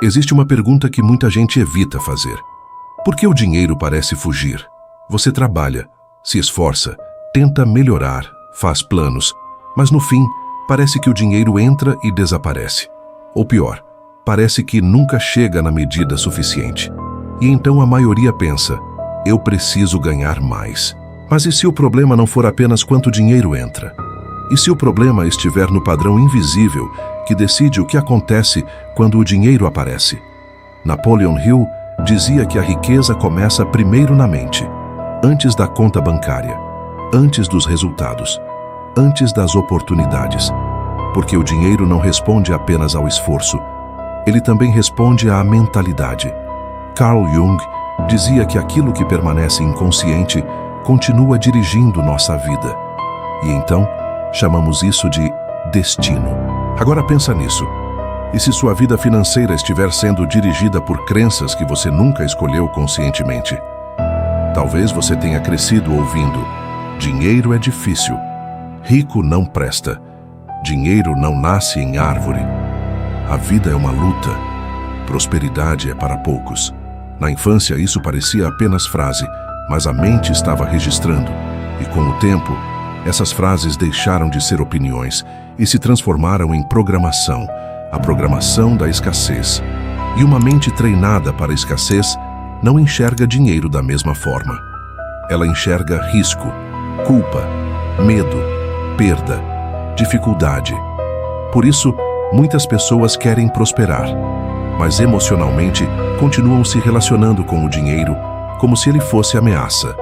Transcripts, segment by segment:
Existe uma pergunta que muita gente evita fazer. Por que o dinheiro parece fugir? Você trabalha, se esforça, tenta melhorar, faz planos, mas no fim, parece que o dinheiro entra e desaparece. Ou pior, parece que nunca chega na medida suficiente. E então a maioria pensa, eu preciso ganhar mais. Mas e se o problema não for apenas quanto dinheiro entra? E se o problema estiver no padrão invisível que decide o que acontece quando o dinheiro aparece? Napoleon Hill dizia que a riqueza começa primeiro na mente, antes da conta bancária, antes dos resultados, antes das oportunidades. Porque o dinheiro não responde apenas ao esforço, ele também responde à mentalidade. Carl Jung dizia que aquilo que permanece inconsciente continua dirigindo nossa vida. E então, chamamos isso de destino. Agora pensa nisso. E se sua vida financeira estiver sendo dirigida por crenças que você nunca escolheu conscientemente? Talvez você tenha crescido ouvindo: dinheiro é difícil, rico não presta, dinheiro não nasce em árvore, a vida é uma luta, prosperidade é para poucos. Na infância isso parecia apenas frase, mas a mente estava registrando, e com o tempo, essas frases deixaram de ser opiniões e se transformaram em programação, a programação da escassez. E uma mente treinada para a escassez não enxerga dinheiro da mesma forma. Ela enxerga risco, culpa, medo, perda, dificuldade. Por isso, muitas pessoas querem prosperar, mas emocionalmente continuam se relacionando com o dinheiro como se ele fosse ameaça.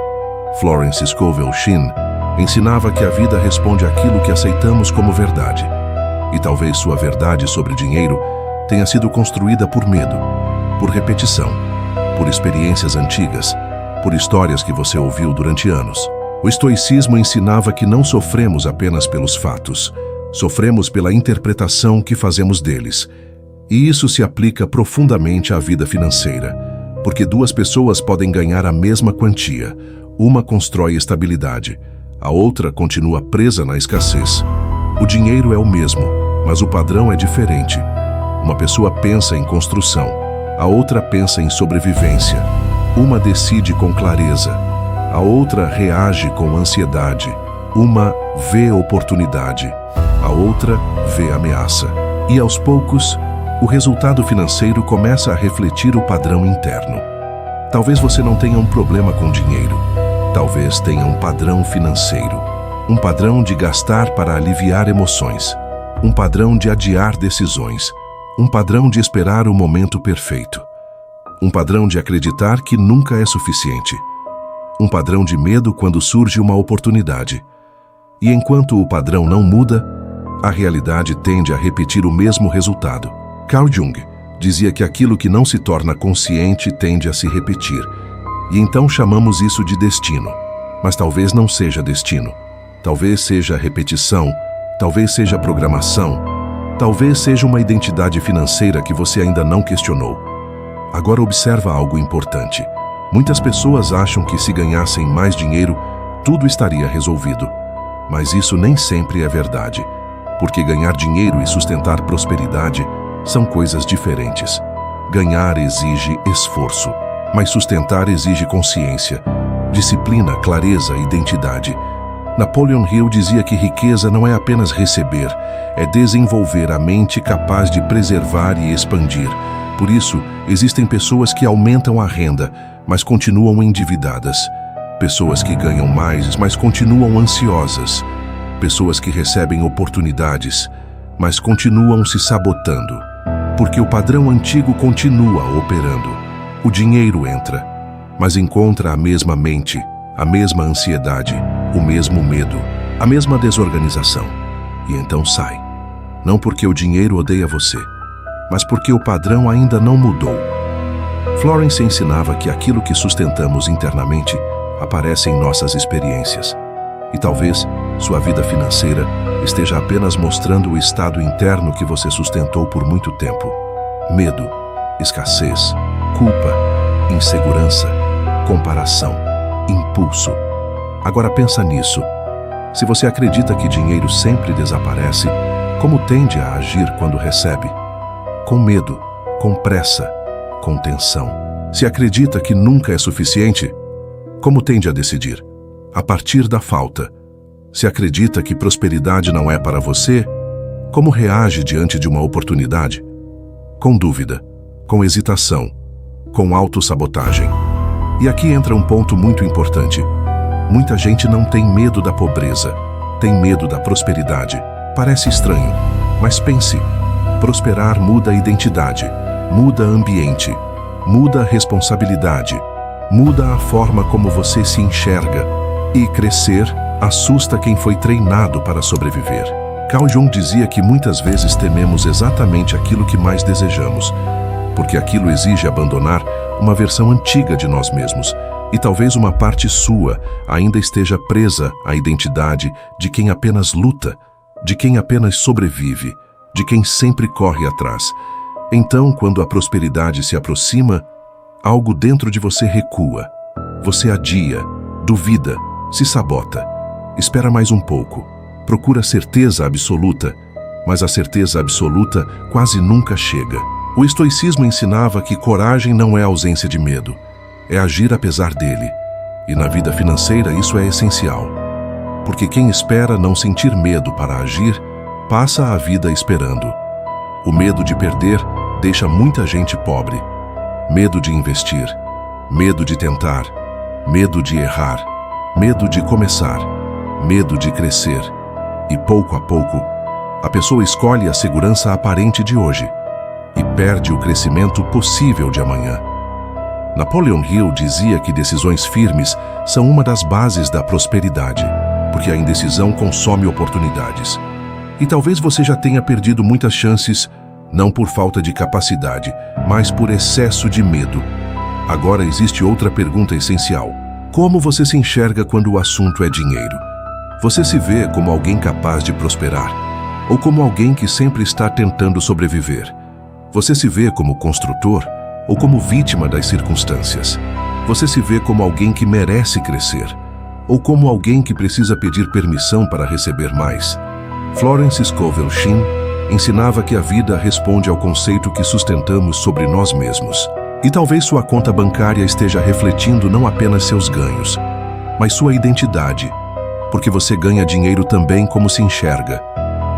Florence Scovel Shinn ensinava que a vida responde àquilo que aceitamos como verdade. E talvez sua verdade sobre dinheiro tenha sido construída por medo, por repetição, por experiências antigas, por histórias que você ouviu durante anos. O estoicismo ensinava que não sofremos apenas pelos fatos, sofremos pela interpretação que fazemos deles. E isso se aplica profundamente à vida financeira, porque duas pessoas podem ganhar a mesma quantia, uma constrói estabilidade, a outra continua presa na escassez. O dinheiro é o mesmo, mas o padrão é diferente. Uma pessoa pensa em construção, a outra pensa em sobrevivência. Uma decide com clareza, a outra reage com ansiedade. Uma vê oportunidade, a outra vê ameaça. E aos poucos, o resultado financeiro começa a refletir o padrão interno. Talvez você não tenha um problema com dinheiro. Talvez tenha um padrão financeiro, um padrão de gastar para aliviar emoções, um padrão de adiar decisões, um padrão de esperar o momento perfeito, um padrão de acreditar que nunca é suficiente, um padrão de medo quando surge uma oportunidade. E enquanto o padrão não muda, a realidade tende a repetir o mesmo resultado. Carl Jung dizia que aquilo que não se torna consciente tende a se repetir. E então chamamos isso de destino. Mas talvez não seja destino. Talvez seja repetição, talvez seja programação, talvez seja uma identidade financeira que você ainda não questionou. Agora observa algo importante. Muitas pessoas acham que se ganhassem mais dinheiro, tudo estaria resolvido. Mas isso nem sempre é verdade, porque ganhar dinheiro e sustentar prosperidade são coisas diferentes. Ganhar exige esforço, mas sustentar exige consciência, disciplina, clareza, identidade. Napoleon Hill dizia que riqueza não é apenas receber, é desenvolver a mente capaz de preservar e expandir. Por isso, existem pessoas que aumentam a renda, mas continuam endividadas. Pessoas que ganham mais, mas continuam ansiosas. Pessoas que recebem oportunidades, mas continuam se sabotando. Porque o padrão antigo continua operando. O dinheiro entra, mas encontra a mesma mente, a mesma ansiedade, o mesmo medo, a mesma desorganização. E então sai. Não porque o dinheiro odeia você, mas porque o padrão ainda não mudou. Florence ensinava que aquilo que sustentamos internamente aparece em nossas experiências. E talvez sua vida financeira esteja apenas mostrando o estado interno que você sustentou por muito tempo. Medo, escassez, culpa, insegurança, comparação, impulso. Agora pensa nisso. Se você acredita que dinheiro sempre desaparece, como tende a agir quando recebe? Com medo, com pressa, com tensão. Se acredita que nunca é suficiente, como tende a decidir? A partir da falta. Se acredita que prosperidade não é para você, como reage diante de uma oportunidade? Com dúvida, com hesitação, com autossabotagem. E aqui entra um ponto muito importante. Muita gente não tem medo da pobreza, tem medo da prosperidade. Parece estranho, mas pense. Prosperar muda a identidade, muda ambiente, muda a responsabilidade, muda a forma como você se enxerga. E crescer assusta quem foi treinado para sobreviver. Carl Jung dizia que muitas vezes tememos exatamente aquilo que mais desejamos, porque aquilo exige abandonar uma versão antiga de nós mesmos, e talvez uma parte sua ainda esteja presa à identidade de quem apenas luta, de quem apenas sobrevive, de quem sempre corre atrás. Então, quando a prosperidade se aproxima, algo dentro de você recua. Você adia, duvida, se sabota, espera mais um pouco, procura certeza absoluta, mas a certeza absoluta quase nunca chega. O estoicismo ensinava que coragem não é ausência de medo, é agir apesar dele. E na vida financeira isso é essencial, porque quem espera não sentir medo para agir, passa a vida esperando. O medo de perder deixa muita gente pobre. Medo de investir, medo de tentar, medo de errar, medo de começar, medo de crescer. E pouco a pouco, a pessoa escolhe a segurança aparente de hoje e perde o crescimento possível de amanhã. Napoleon Hill dizia que decisões firmes são uma das bases da prosperidade, porque a indecisão consome oportunidades. E talvez você já tenha perdido muitas chances, não por falta de capacidade, mas por excesso de medo. Agora existe outra pergunta essencial. Como você se enxerga quando o assunto é dinheiro? Você se vê como alguém capaz de prosperar? Ou como alguém que sempre está tentando sobreviver? Você se vê como construtor ou como vítima das circunstâncias? Você se vê como alguém que merece crescer ou como alguém que precisa pedir permissão para receber mais? Florence Scovel Shinn ensinava que a vida responde ao conceito que sustentamos sobre nós mesmos. E talvez sua conta bancária esteja refletindo não apenas seus ganhos, mas sua identidade, porque você ganha dinheiro também como se enxerga.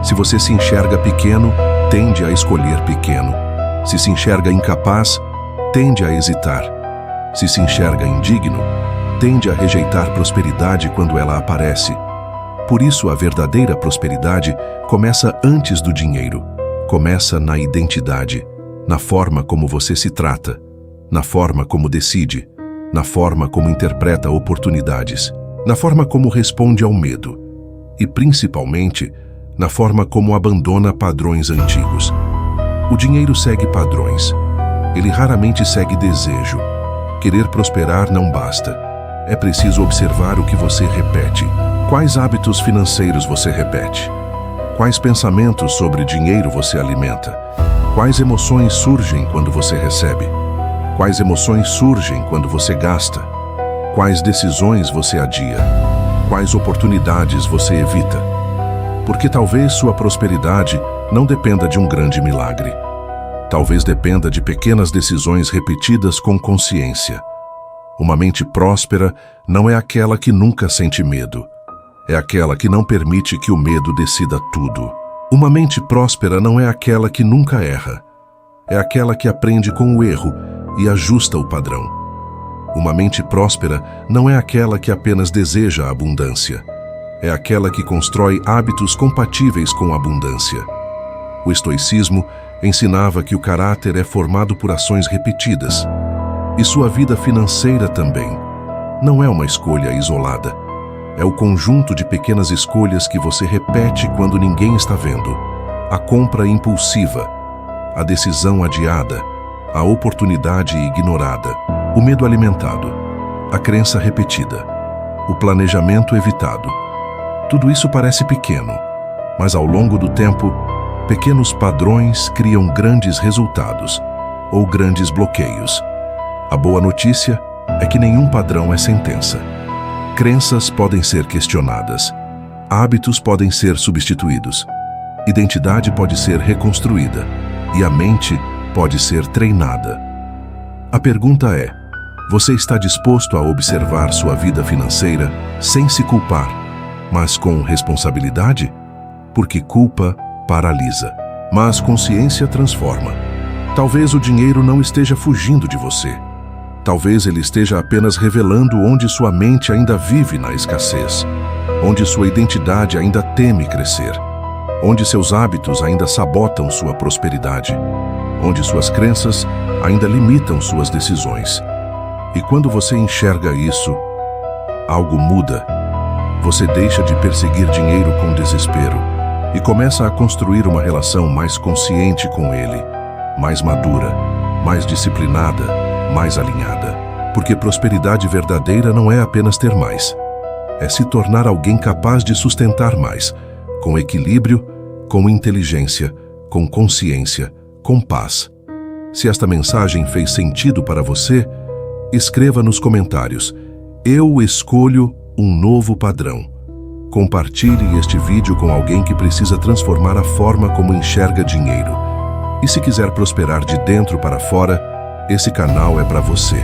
Se você se enxerga pequeno, tende a escolher pequeno. Se enxerga incapaz, tende a hesitar. Se enxerga indigno, tende a rejeitar prosperidade quando ela aparece. Por isso, a verdadeira prosperidade começa antes do dinheiro. Começa na identidade, na forma como você se trata, na forma como decide, na forma como interpreta oportunidades, na forma como responde ao medo e, principalmente, na forma como abandona padrões antigos. O dinheiro segue padrões. Ele raramente segue desejo. Querer prosperar não basta. É preciso observar o que você repete. Quais hábitos financeiros você repete? Quais pensamentos sobre dinheiro você alimenta? Quais emoções surgem quando você recebe? Quais emoções surgem quando você gasta? Quais decisões você adia? Quais oportunidades você evita? Porque talvez sua prosperidade não dependa de um grande milagre. Talvez dependa de pequenas decisões repetidas com consciência. Uma mente próspera não é aquela que nunca sente medo. É aquela que não permite que o medo decida tudo. Uma mente próspera não é aquela que nunca erra. É aquela que aprende com o erro e ajusta o padrão. Uma mente próspera não é aquela que apenas deseja a abundância. É aquela que constrói hábitos compatíveis com a abundância. O estoicismo ensinava que o caráter é formado por ações repetidas. E sua vida financeira também. Não é uma escolha isolada. É o conjunto de pequenas escolhas que você repete quando ninguém está vendo. A compra impulsiva, a decisão adiada, a oportunidade ignorada, o medo alimentado, a crença repetida, o planejamento evitado. Tudo isso parece pequeno, mas ao longo do tempo, pequenos padrões criam grandes resultados ou grandes bloqueios. A boa notícia é que nenhum padrão é sentença. Crenças podem ser questionadas, hábitos podem ser substituídos, identidade pode ser reconstruída e a mente pode ser treinada. A pergunta é: você está disposto a observar sua vida financeira sem se culpar, mas com responsabilidade? Porque culpa paralisa, mas consciência transforma. Talvez o dinheiro não esteja fugindo de você. Talvez ele esteja apenas revelando onde sua mente ainda vive na escassez, onde sua identidade ainda teme crescer, onde seus hábitos ainda sabotam sua prosperidade, onde suas crenças ainda limitam suas decisões. E quando você enxerga isso, algo muda. Você deixa de perseguir dinheiro com desespero e começa a construir uma relação mais consciente com ele, mais madura, mais disciplinada, mais alinhada. Porque prosperidade verdadeira não é apenas ter mais. É se tornar alguém capaz de sustentar mais, com equilíbrio, com inteligência, com consciência, com paz. Se esta mensagem fez sentido para você, escreva nos comentários: eu escolho um novo padrão. Compartilhe este vídeo com alguém que precisa transformar a forma como enxerga dinheiro. E se quiser prosperar de dentro para fora, esse canal é para você.